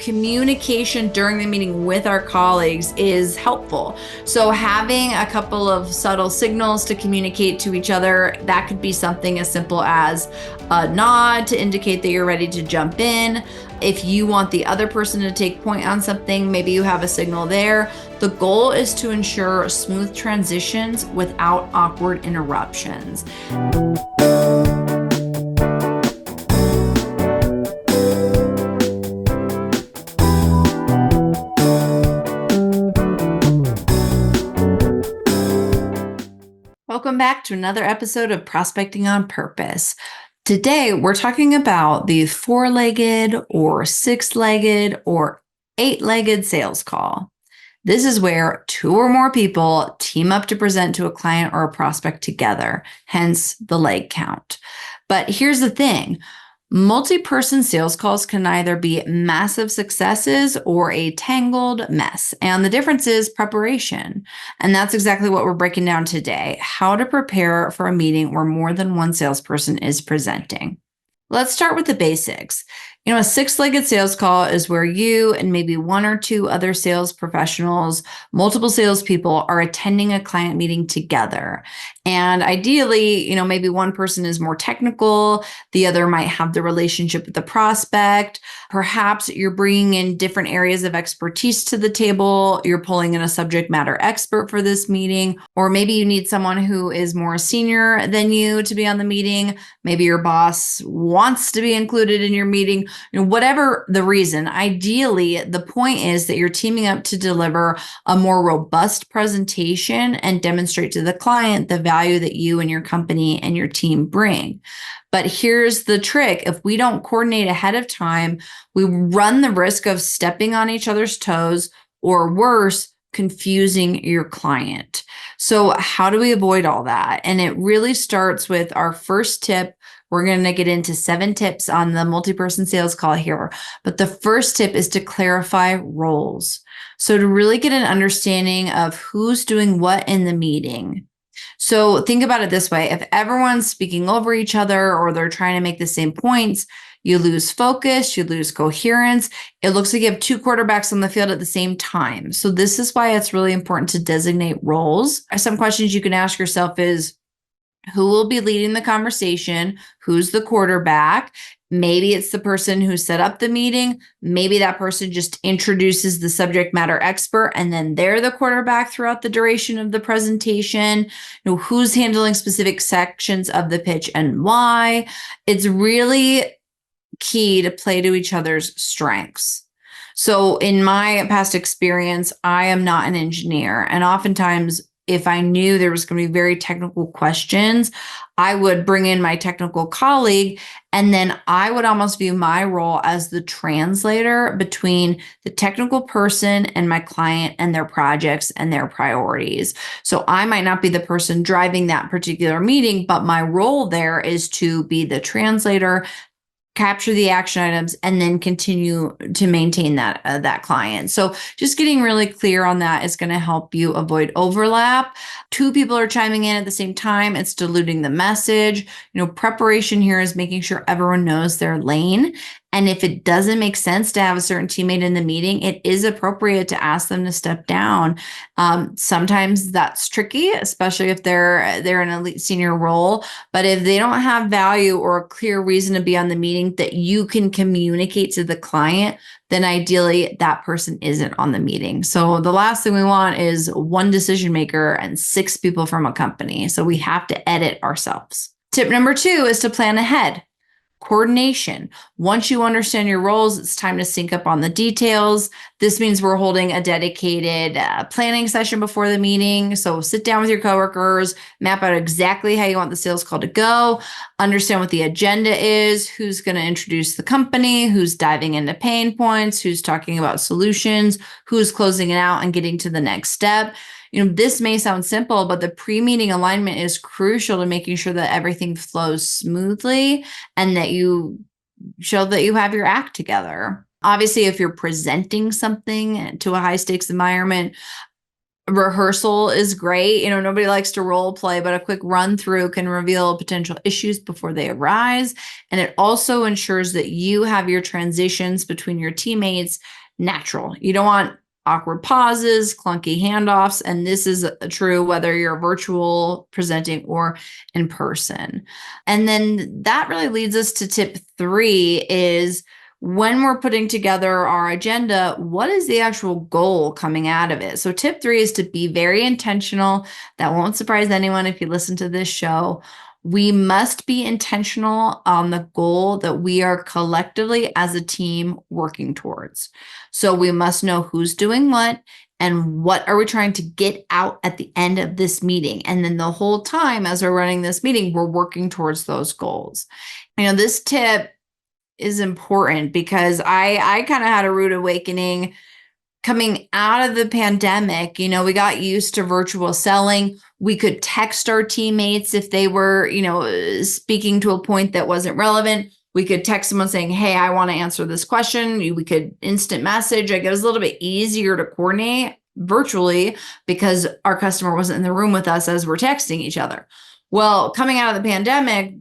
communication during the meeting with our colleagues is helpful. So having a couple of subtle signals to communicate to each other, that could be something as simple as a nod to indicate that you're ready to jump in. If you want the other person to take point on something, maybe you have a signal there. The goal is to ensure smooth transitions without awkward interruptions. Welcome back to another episode of Prospecting on Purpose. Today, we're talking about the 4-legged or 6-legged or 8-legged sales call. This is where 2 or more people team up to present to a client or a prospect together, hence the leg count. But here's the thing. Multi-person sales calls can either be massive successes or a tangled mess. And the difference is preparation. And that's exactly what we're breaking down today, how to prepare for a meeting where more than one salesperson is presenting. Let's start with the basics. A 6-legged sales call is where you and maybe 1 or 2 other sales professionals, multiple salespeople are attending a client meeting together. And ideally, maybe one person is more technical, the other might have the relationship with the prospect. Perhaps you're bringing in different areas of expertise to the table. You're pulling in a subject matter expert for this meeting, or maybe you need someone who is more senior than you to be on the meeting. Maybe your boss wants to be included in your meeting. Whatever the reason, ideally, the point is that you're teaming up to deliver a more robust presentation and demonstrate to the client the value that you and your company and your team bring. But here's the trick. If we don't coordinate ahead of time, we run the risk of stepping on each other's toes, or worse, confusing your client. So how do we avoid all that? And it really starts with our first tip. We're going to get into 7 tips on the multi-person sales call here. But the first tip is to clarify roles. So to really get an understanding of who's doing what in the meeting. So think about it this way. If everyone's speaking over each other or they're trying to make the same points, you lose focus, you lose coherence. It looks like you have 2 quarterbacks on the field at the same time. So this is why it's really important to designate roles. Some questions you can ask yourself is, who will be leading the conversation? Who's the quarterback? Maybe it's the person who set up the meeting. Maybe that person just introduces the subject matter expert and then they're the quarterback throughout the duration of the presentation. Who's handling specific sections of the pitch and why? It's really key to play to each other's strengths. So in my past experience, I am not an engineer, and oftentimes if I knew there was going to be very technical questions, I would bring in my technical colleague, and then I would almost view my role as the translator between the technical person and my client and their projects and their priorities. So I might not be the person driving that particular meeting, but my role there is to be the translator, capture the action items, and then continue to maintain that client. So just getting really clear on that is going to help you avoid overlap. 2 people are chiming in at the same time. It's diluting the message. Preparation here is making sure everyone knows their lane. And if it doesn't make sense to have a certain teammate in the meeting, it is appropriate to ask them to step down. Sometimes that's tricky, especially if they're in an elite senior role. But if they don't have value or a clear reason to be on the meeting that you can communicate to the client, then ideally that person isn't on the meeting. So the last thing we want is 1 decision maker and 6 people from a company. So we have to edit ourselves. Tip number 2 is to plan ahead. Coordination. Once you understand your roles, it's time to sync up on the details. This means we're holding a dedicated planning session before the meeting. So sit down with your coworkers, map out exactly how you want the sales call to go, understand what the agenda is, who's going to introduce the company, who's diving into pain points, who's talking about solutions, who's closing it out and getting to the next step. This may sound simple, but the pre-meeting alignment is crucial to making sure that everything flows smoothly and that you show that you have your act together. Obviously, if you're presenting something to a high stakes environment, Rehearsal is great. Nobody likes to role play, but a quick run through can reveal potential issues before they arise. And it also ensures that you have your transitions between your teammates natural. You don't want awkward pauses, clunky handoffs. And this is true whether you're virtual presenting or in person. And then that really leads us to tip 3 is when we're putting together our agenda, what is the actual goal coming out of it? So tip 3 is to be very intentional. That won't surprise anyone if you listen to this show. We must be intentional on the goal that we are collectively as a team working towards. So we must know who's doing what and what are we trying to get out at the end of this meeting. And then the whole time as we're running this meeting, we're working towards those goals. This tip is important because I kind of had a rude awakening coming out of the pandemic. We got used to virtual selling. We could text our teammates if they were, speaking to a point that wasn't relevant. We could text someone saying, hey, I want to answer this question. We could instant message. It was a little bit easier to coordinate virtually because our customer wasn't in the room with us as we're texting each other. Well, coming out of the pandemic,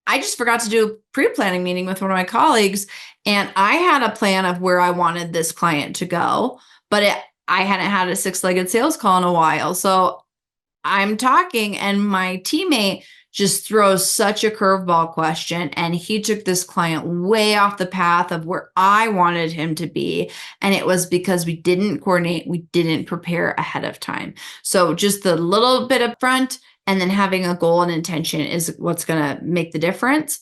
I just forgot to do a pre-planning meeting with one of my colleagues, and I had a plan of where I wanted this client to go, but I hadn't had a 6-legged sales call in a while. So I'm talking, and my teammate just throws such a curveball question, and he took this client way off the path of where I wanted him to be. And it was because we didn't coordinate, we didn't prepare ahead of time. So just the little bit up front, and then having a goal and intention is what's going to make the difference.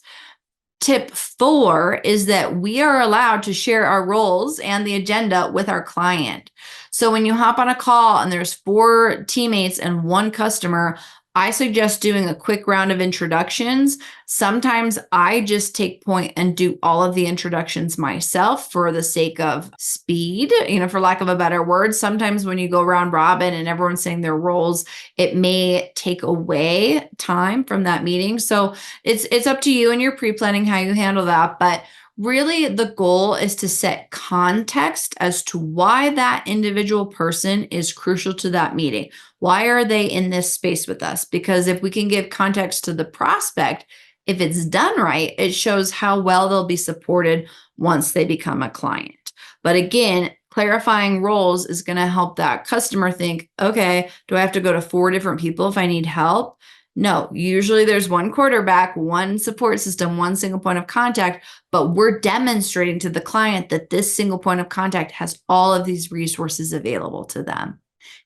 Tip 4 is that we are allowed to share our roles and the agenda with our client. So when you hop on a call and there's 4 teammates and 1 customer, I suggest doing a quick round of introductions. Sometimes I just take point and do all of the introductions myself for the sake of speed, for lack of a better word. Sometimes when you go round robin and everyone's saying their roles, it may take away time from that meeting. So it's up to you and your pre-planning how you handle that. But really, the goal is to set context as to why that individual person is crucial to that meeting. Why are they in this space with us? Because if we can give context to the prospect, if it's done right, it shows how well they'll be supported once they become a client. But again, clarifying roles is going to help that customer think, okay, do I have to go to 4 different people if I need help? No, usually there's 1 quarterback, 1 support system, 1 single point of contact, but we're demonstrating to the client that this single point of contact has all of these resources available to them.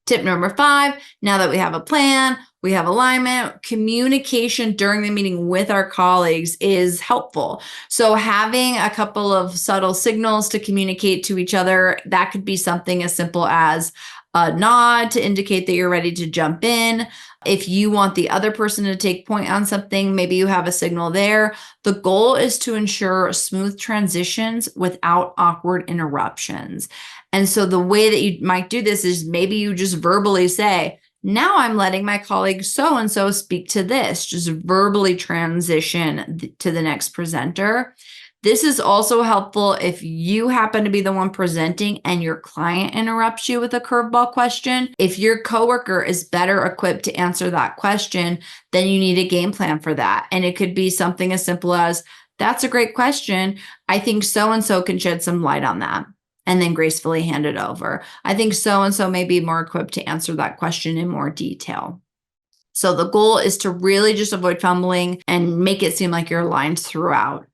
Tip number 5, now that we have a plan, we have alignment, communication during the meeting with our colleagues is helpful. So having a couple of subtle signals to communicate to each other, that could be something as simple as a nod to indicate that you're ready to jump in. If you want the other person to take point on something, maybe you have a signal there. The goal is to ensure smooth transitions without awkward interruptions. And so the way that you might do this is maybe you just verbally say, now I'm letting my colleague so-and-so speak to this, just verbally transition to the next presenter. This is also helpful if you happen to be the one presenting and your client interrupts you with a curveball question. If your coworker is better equipped to answer that question, then you need a game plan for that. And it could be something as simple as, that's a great question. I think so-and-so can shed some light on that. And then gracefully hand it over. I think so-and-so may be more equipped to answer that question in more detail. So the goal is to really just avoid fumbling and make it seem like you're aligned throughout.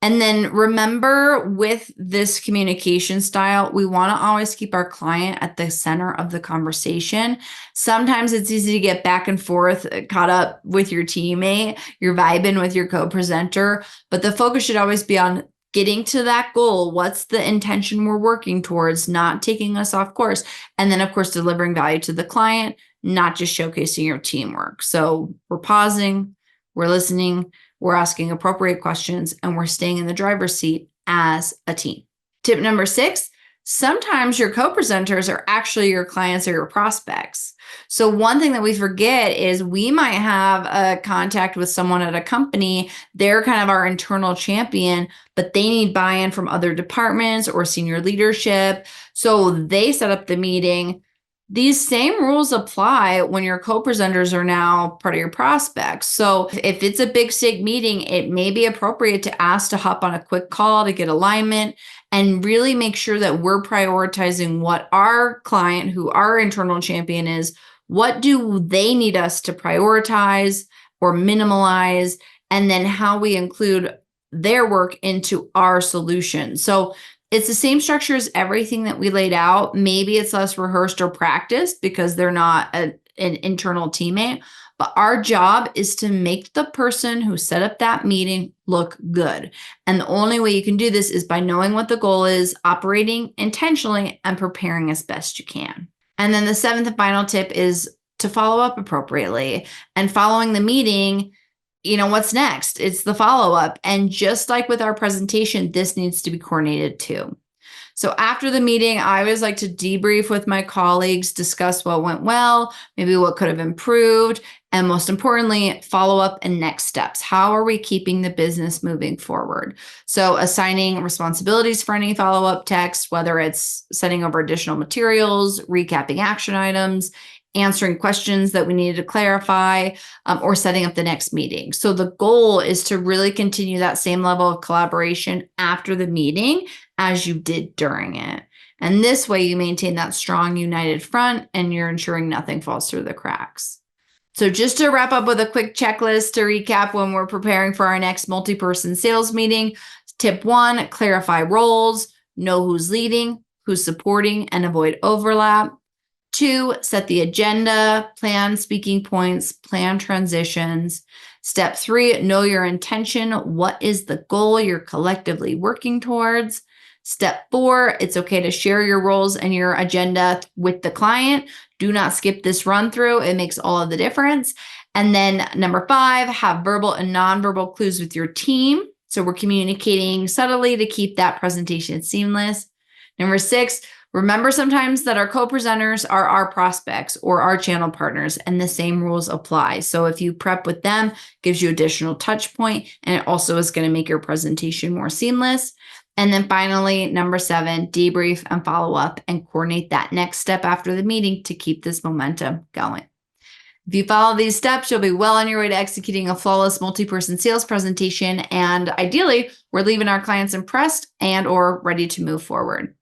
And then remember, with this communication style, we want to always keep our client at the center of the conversation. Sometimes it's easy to get back and forth, caught up with your teammate, you're vibing with your co-presenter, but the focus should always be on getting to that goal. What's the intention we're working towards, not taking us off course. And then, of course, delivering value to the client, not just showcasing your teamwork. So we're pausing, we're listening, we're asking appropriate questions, and we're staying in the driver's seat as a team. Tip number 6, sometimes your co-presenters are actually your clients or your prospects. So one thing that we forget is we might have a contact with someone at a company. They're kind of our internal champion, but they need buy-in from other departments or senior leadership. So they set up the meeting. These same rules apply when your co-presenters are now part of your prospects. So if it's a big SIG meeting, it may be appropriate to ask to hop on a quick call to get alignment and really make sure that we're prioritizing what our client, who our internal champion is, what do they need us to prioritize or minimalize, and then how we include their work into our solution. So it's the same structure as everything that we laid out. Maybe it's less rehearsed or practiced because they're not an internal teammate. But our job is to make the person who set up that meeting look good. And the only way you can do this is by knowing what the goal is, operating intentionally, and preparing as best you can. And then the seventh and final tip is to follow up appropriately. And following the meeting, what's next? It's the follow-up. And just like with our presentation, this needs to be coordinated too. So after the meeting, I always like to debrief with my colleagues, discuss what went well, maybe what could have improved, and most importantly, follow up and next steps. How are we keeping the business moving forward? So assigning responsibilities for any follow-up text, whether it's sending over additional materials, recapping action items, answering questions that we needed to clarify, or setting up the next meeting. So the goal is to really continue that same level of collaboration after the meeting as you did during it. And this way you maintain that strong, united front and you're ensuring nothing falls through the cracks. So just to wrap up with a quick checklist to recap when we're preparing for our next multi-person sales meeting. Tip 1, clarify roles, know who's leading, who's supporting, and avoid overlap. 2, set the agenda, plan speaking points, plan transitions. Step 3, know your intention. What is the goal you're collectively working towards? Step 4, it's okay to share your roles and your agenda with the client. Do not skip this run through. It makes all of the difference. And then number 5, have verbal and nonverbal clues with your team. So we're communicating subtly to keep that presentation seamless. Number 6, remember sometimes that our co-presenters are our prospects or our channel partners, and the same rules apply. So if you prep with them, gives you additional touch point, and it also is going to make your presentation more seamless. And then finally, number 7, debrief and follow up and coordinate that next step after the meeting to keep this momentum going. If you follow these steps, you'll be well on your way to executing a flawless multi-person sales presentation. And ideally, we're leaving our clients impressed and or ready to move forward.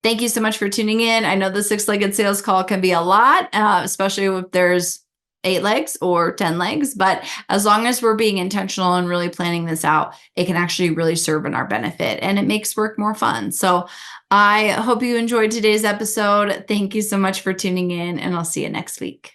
Thank you so much for tuning in. I know the 6-legged sales call can be a lot, especially if there's 8 legs or 10 legs. But as long as we're being intentional and really planning this out, it can actually really serve in our benefit and it makes work more fun. So I hope you enjoyed today's episode. Thank you so much for tuning in, and I'll see you next week.